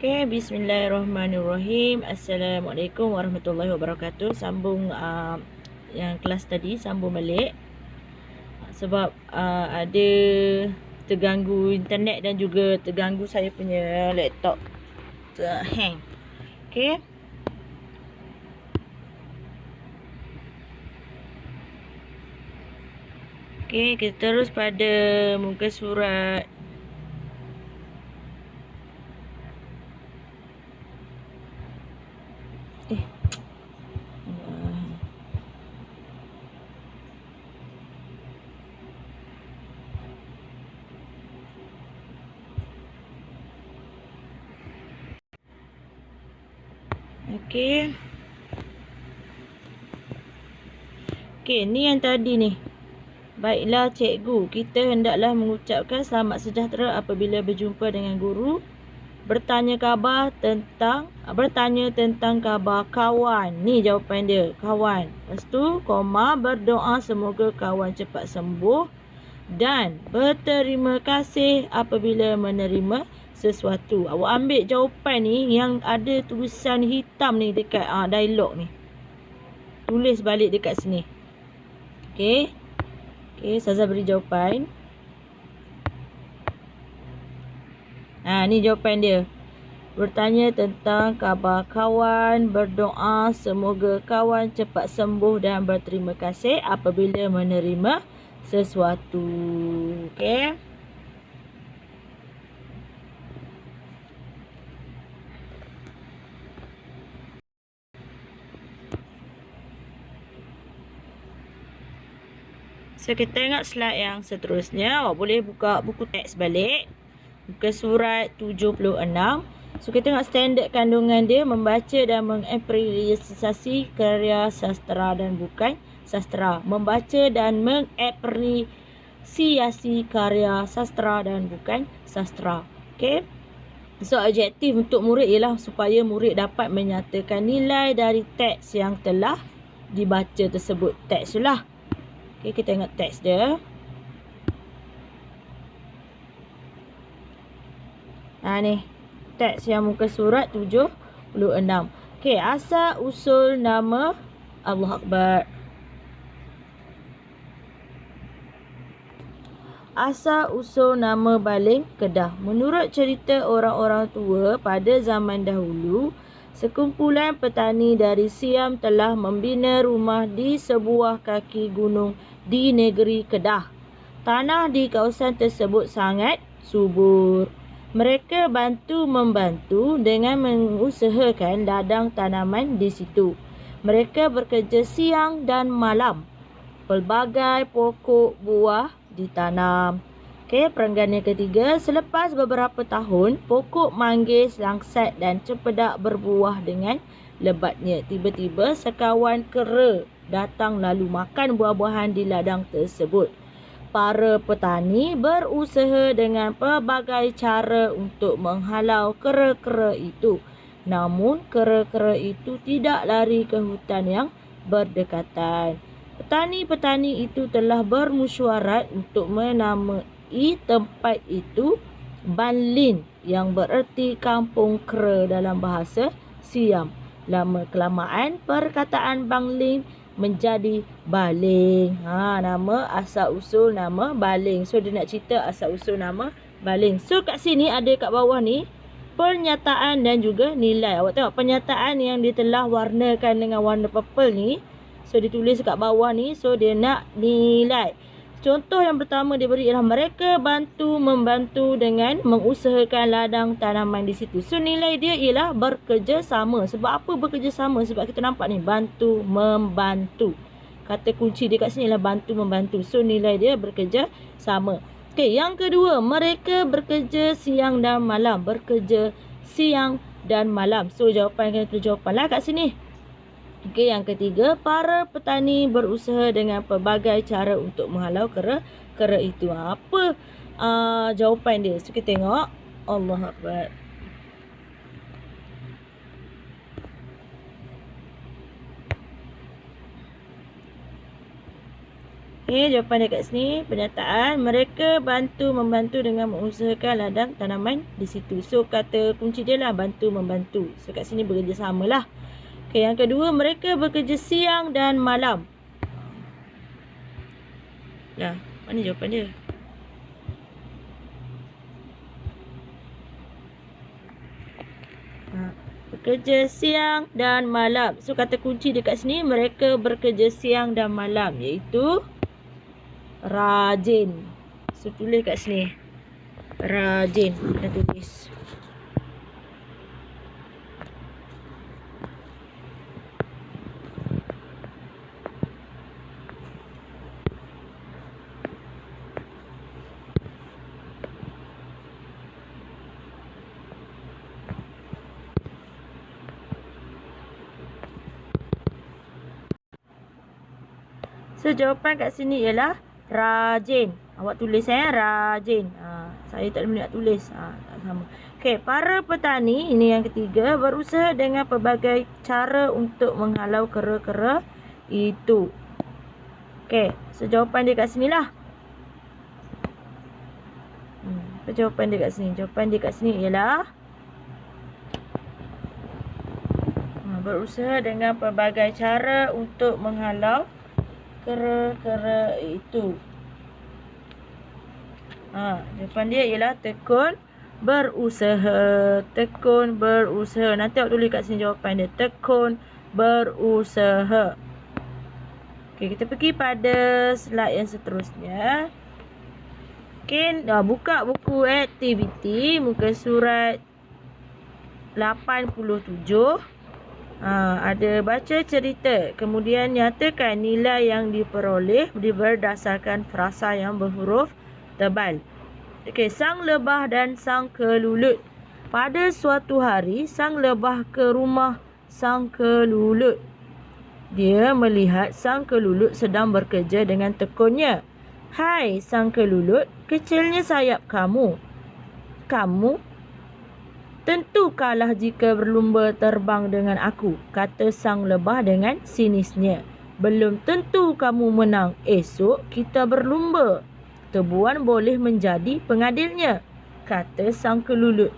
Okay, bismillahirrahmanirrahim. Assalamualaikum warahmatullahi wabarakatuh. Sambung yang kelas tadi, sambung balik. Sebab ada terganggu internet dan juga terganggu saya punya laptop hang. Okay. Okay, kita terus pada muka surat Okey. Okey, ni yang tadi ni. Baiklah cikgu, kita hendaklah mengucapkan selamat sejahtera apabila berjumpa dengan guru. Bertanya tentang kabar kawan. Ni jawapan dia, kawan. Lepas tu, koma, berdoa semoga kawan cepat sembuh. Dan berterima kasih apabila menerima sesuatu. Awak ambil jawapan ni yang ada tulisan hitam ni dekat dialog ni. Tulis balik dekat sini. Okey. Okey, Ustazah beri jawapan. Ni jawapan dia. Bertanya tentang kabar kawan, berdoa semoga kawan cepat sembuh dan berterima kasih apabila menerima sesuatu. Okey. So, kita tengok slide yang seterusnya. Awak boleh buka buku teks balik. Muka surat 76. So, kita tengok standard kandungan dia. Membaca dan mengapresiasi karya sastera dan bukan sastera. Membaca dan mengapresiasi karya sastera dan bukan sastera. Okay. So, objektif untuk murid ialah supaya murid dapat menyatakan nilai dari teks yang telah dibaca tersebut. Teks tu lah. Okay, kita tengok teks dia. Ni. Teks yang muka surat 76. Okay, asal usul nama Allah Akbar. Asal usul nama baling Kedah. Menurut cerita orang-orang tua pada zaman dahulu, sekumpulan petani dari Siam telah membina rumah di sebuah kaki gunung di negeri Kedah. Tanah di kawasan tersebut sangat subur. Mereka bantu-membantu dengan mengusahakan ladang tanaman di situ. Mereka bekerja siang dan malam. Pelbagai pokok buah ditanam. Okey, perenggan yang ketiga. Selepas beberapa tahun, pokok manggis, langsat dan cempedak berbuah dengan lebatnya. Tiba-tiba sekawan kera datang lalu makan buah-buahan di ladang tersebut. Para petani berusaha dengan pelbagai cara untuk menghalau kera-kera itu. Namun, kera-kera itu tidak lari ke hutan yang berdekatan. Petani-petani itu telah bermesyuarat untuk menamai tempat itu Banlin, yang bererti kampung kera dalam bahasa Siam. Lama-kelamaan perkataan Banlin menjadi Baling. Nama asal-usul nama Baling. So, dia nak cerita asal-usul nama Baling. So, kat sini ada kat bawah ni pernyataan dan juga nilai. Awak tengok pernyataan yang dia telah warnakan dengan warna purple ni. So, ditulis kat bawah ni. So, dia nak nilai. Contoh yang pertama dia beri ialah mereka bantu-membantu dengan mengusahakan ladang tanaman di situ. So, nilai dia ialah bekerjasama. Sebab apa bekerjasama? Sebab kita nampak ni, bantu-membantu. Kata kunci dia kat sini ialah bantu-membantu. So, nilai dia bekerjasama. Okey, yang kedua, mereka bekerja siang dan malam. Bekerja siang dan malam. So, jawapan kena tulis jawapan lah kat sini. Okey, yang ketiga, para petani berusaha dengan pelbagai cara untuk menghalau kera itu. Apa jawapan dia? So, kita tengok. Allah Akbar. Okey, jawapan dekat sini. Pernyataan, mereka membantu dengan mengusahakan ladang tanaman di situ. So, kata kunci dia lah bantu-membantu. So, kat sini bekerjasama lah. Okey, yang kedua, mereka bekerja siang dan malam. Lah, mana jawapan dia? Bekerja siang dan malam. So, kata kunci dekat sini, mereka bekerja siang dan malam. Iaitu rajin. So, tulis kat sini. Rajin. Kita tulis. So, jawapan kat sini ialah rajin. Awak tulis rajin. Saya tak boleh nak tulis. Tak sama. Okey, para petani, ini yang ketiga, berusaha dengan pelbagai cara untuk menghalau kera-kera itu. Okey, so jawapan dia kat sini lah. Apa jawapan dia kat sini? Jawapan dia kat sini ialah berusaha dengan pelbagai cara untuk menghalau kera-kera itu. Jawapan dia ialah tekun berusaha. Tekun berusaha. Nanti awak tulis kat sini jawapan dia. Tekun berusaha. Okey, kita pergi pada slide yang seterusnya. Okey, buka buku aktiviti muka surat 87. Ada baca cerita, kemudian nyatakan nilai yang diperoleh berdasarkan frasa yang berhuruf tebal. Okey, sang lebah dan sang kelulut. Pada suatu hari, sang lebah ke rumah sang kelulut. Dia melihat sang kelulut sedang bekerja dengan tekunnya. Hai sang kelulut, kecilnya sayap kamu. Kamu tentu kalah jika berlumba terbang dengan aku, kata sang lebah dengan sinisnya. Belum tentu kamu menang. Esok kita berlumba. Tebuan boleh menjadi pengadilnya, kata sang kelulut.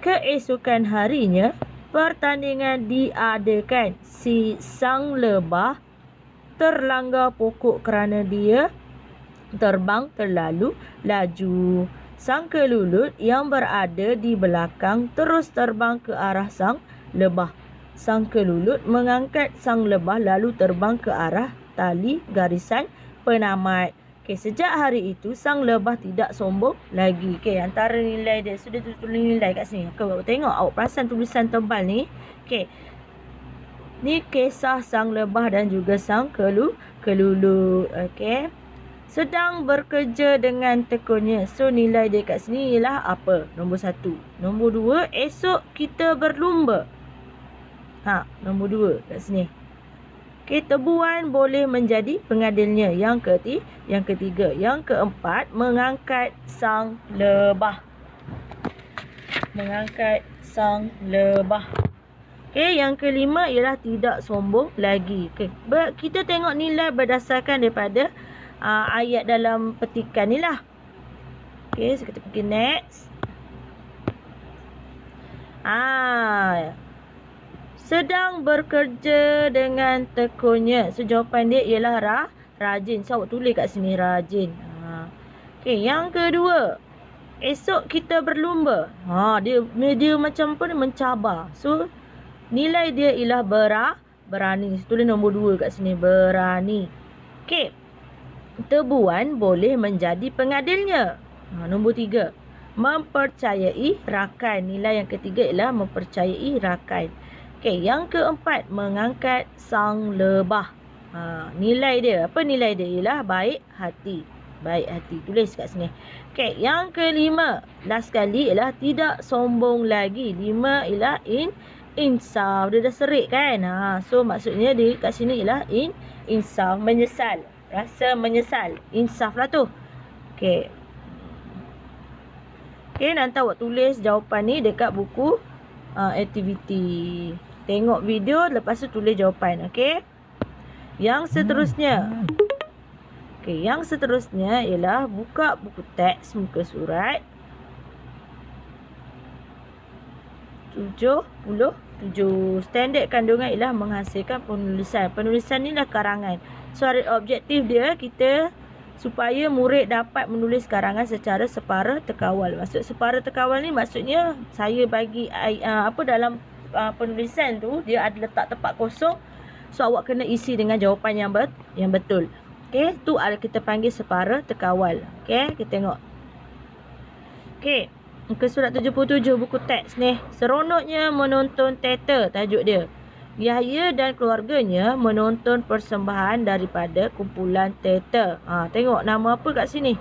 Keesokan harinya, pertandingan diadakan. Si sang lebah terlanggar pokok kerana dia terbang terlalu laju. Sang kelulut yang berada di belakang terus terbang ke arah sang lebah. Sang kelulut mengangkat sang lebah lalu terbang ke arah tali garisan penamat. Okey, sejak hari itu sang lebah tidak sombong lagi. Okey, antara nilai dia sudah tulis nilai kat sini. Awak tengok, awak perasan tulisan tebal ni. Okey. Ni kisah sang lebah dan juga sang kelulut. Okey. Sedang bekerja dengan tekunnya. So, nilai dia kat sini ialah apa? Nombor 1. Nombor 2, esok kita berlumba. Nombor 2 kat sini. Okey, tebuan boleh menjadi pengadilnya. Yang ketiga. Yang keempat, mengangkat sang lebah. Mengangkat sang lebah. Okey, yang kelima ialah tidak sombong lagi. Okay. Kita tengok nilai berdasarkan daripada ayat dalam petikan ni lah. Okey, so kita pergi next. Sedang bekerja dengan tekunnya. So, jawapan dia ialah rajin. So, awak tulis kat sini rajin. Okey, yang kedua. Esok kita berlumba. Dia macam apa ni? Mencabar. So, nilai dia ialah berani. So, tulis nombor 2 kat sini. Berani. Okey. Tebuan boleh menjadi pengadilnya. Nombor 3. Mempercayai rakan. Nilai yang ketiga ialah mempercayai rakan. Okey, yang keempat, mengangkat sang lebah. Nilai dia, apa nilai dia? Ialah baik hati. Baik hati. Tulis kat sini. Okey, yang kelima, last sekali ialah tidak sombong lagi. 5 ialah insaf. Dia dah serik kan? So, maksudnya dia kat sini ialah insaf. Menyesal. Rasa menyesal. Insaf lah tu. Okey. Okey, nanti awak tulis jawapan ni dekat buku aktiviti. Tengok video, lepas tu tulis jawapan. Okey. Yang seterusnya. Okey, yang seterusnya ialah buka buku teks muka surat 77. Standard kandungan ialah menghasilkan penulisan. Penulisan ni dah karangan. So, objektif dia kita supaya murid dapat menulis karangan secara separa terkawal. Maksud separa terkawal ni maksudnya saya bagi dalam penulisan tu dia ada letak tempat kosong. So, awak kena isi dengan jawapan yang betul. Okey, tu ada kita panggil separa terkawal. Okey, kita tengok. Okey, muka surat 77 buku teks ni. Seronoknya menonton teater, tajuk dia. Yahya dan keluarganya menonton persembahan daripada kumpulan teater. Tengok nama apa kat sini.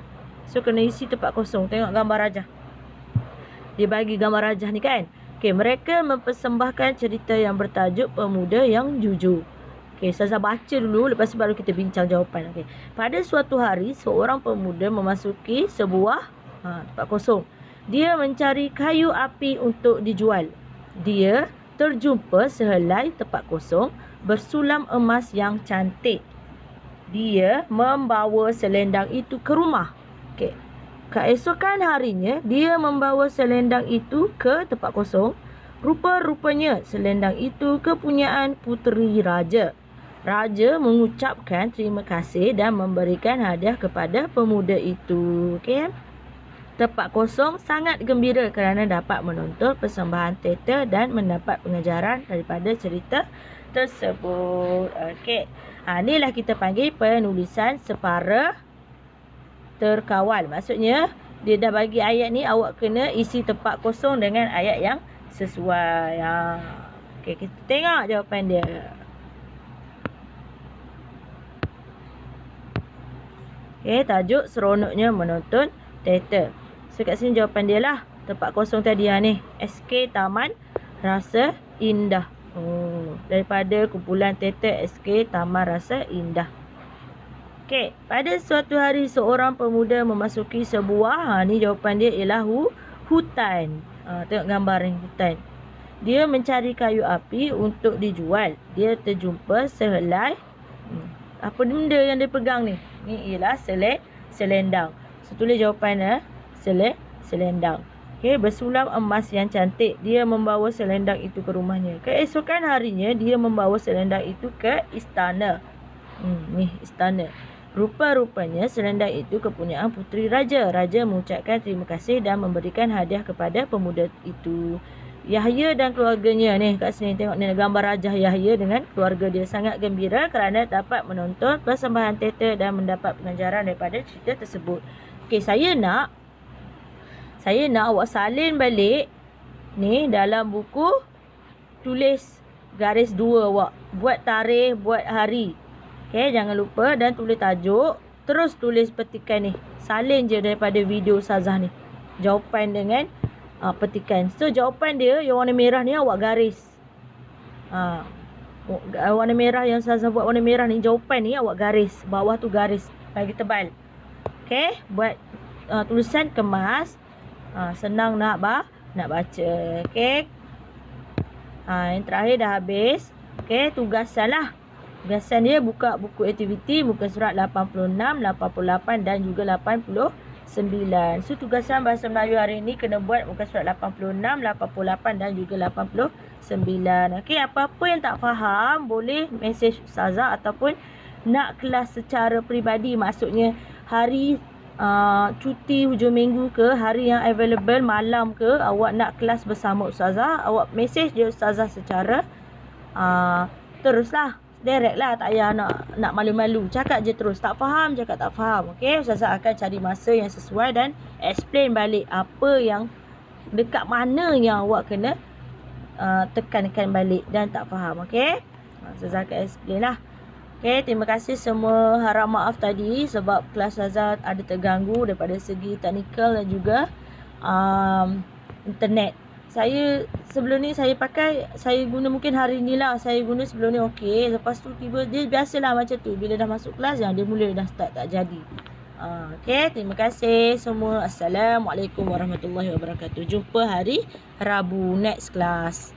So, kena isi tempat kosong. Tengok gambar rajah. Dia bagi gambar rajah ni kan. Okey, mereka mempersembahkan cerita yang bertajuk Pemuda yang Jujur. Okey, Ustazah baca dulu, lepas tu baru kita bincang jawapan. Okey. Pada suatu hari, seorang pemuda memasuki sebuah tempat kosong. Dia mencari kayu api untuk dijual. Dia terjumpa sehelai tempat kosong bersulam emas yang cantik. Dia membawa selendang itu ke rumah. Okey. Keesokan harinya, dia membawa selendang itu ke tempat kosong. Rupa-rupanya selendang itu kepunyaan puteri raja. Raja mengucapkan terima kasih dan memberikan hadiah kepada pemuda itu. Okey. Tempat kosong sangat gembira kerana dapat menonton persembahan teater dan mendapat pengajaran daripada cerita tersebut. Okey. Inilah kita panggil penulisan separa terkawal. Maksudnya dia dah bagi ayat ni, awak kena isi tempat kosong dengan ayat yang sesuai. Okey, kita tengok jawapan dia. Okey, tajuk seronoknya menonton teater. So, kat sini jawapan dia lah. Tempat kosong tadi ni. SK Taman Rasa Indah. Daripada kumpulan teater SK Taman Rasa Indah. Okey, pada suatu hari seorang pemuda memasuki sebuah, ni jawapan dia ialah hutan. Tengok gambar ni, hutan. Dia mencari kayu api untuk dijual. Dia terjumpa sehelai apa benda yang dia pegang ni? Ni ialah selendang. So, tulis jawapan selendang. Okey, bersulam emas yang cantik. Dia membawa selendang itu ke rumahnya. Keesokan harinya dia membawa selendang itu ke istana. Ni istana. Rupa-rupanya selendang itu kepunyaan puteri raja. Raja mengucapkan terima kasih dan memberikan hadiah kepada pemuda itu. Yahya dan keluarganya ni kat sini, tengok ni gambar Rajah Yahya dengan keluarga dia sangat gembira kerana dapat menonton persembahan teater dan mendapat pengajaran daripada cerita tersebut. Okey, saya nak awak salin balik ni dalam buku, tulis garis 2 awak. Buat tarikh, buat hari. Okey, jangan lupa dan tulis tajuk, terus tulis petikan ni. Salin je daripada video Ustazah ni. Jawapan dengan petikan. So, jawapan dia yang warna merah ni awak garis. Warna merah yang Ustazah buat warna merah ni, jawapan ni awak garis. Bawah tu garis. Bagi tebal. Okey, buat tulisan kemas. Senang nak baca. Okey. Yang terakhir dah habis. Okey, tugasan lah. Tugasan dia buka buku aktiviti muka surat 86, 88 dan juga 89. So, tugasan bahasa Melayu hari ini kena buat muka surat 86, 88 dan juga 89. Okey, apa-apa yang tak faham boleh mesej Ustazah ataupun nak kelas secara peribadi. Maksudnya hari cuti hujung minggu ke, hari yang available malam ke, awak nak kelas bersama Ustazah, awak mesej je Ustazah secara teruslah. Direct lah, tak payah nak malu-malu. Cakap je terus. Tak faham, cakap tak faham. Okey, Ustazah akan cari masa yang sesuai dan explain balik apa yang dekat mana yang awak kena tekankan balik dan tak faham. Okey, Ustazah akan explain lah. Okey, terima kasih semua. Harap maaf tadi sebab kelas Ustazah ada terganggu daripada segi teknikal dan juga internet. Saya sebelum ni saya guna mungkin hari ni lah. Saya guna sebelum ni okey. Lepas tu tiba dia biasalah macam tu. Bila dah masuk kelas yang dia mula dah start tak jadi. Okey, terima kasih semua. Assalamualaikum warahmatullahi wabarakatuh. Jumpa hari Rabu next class.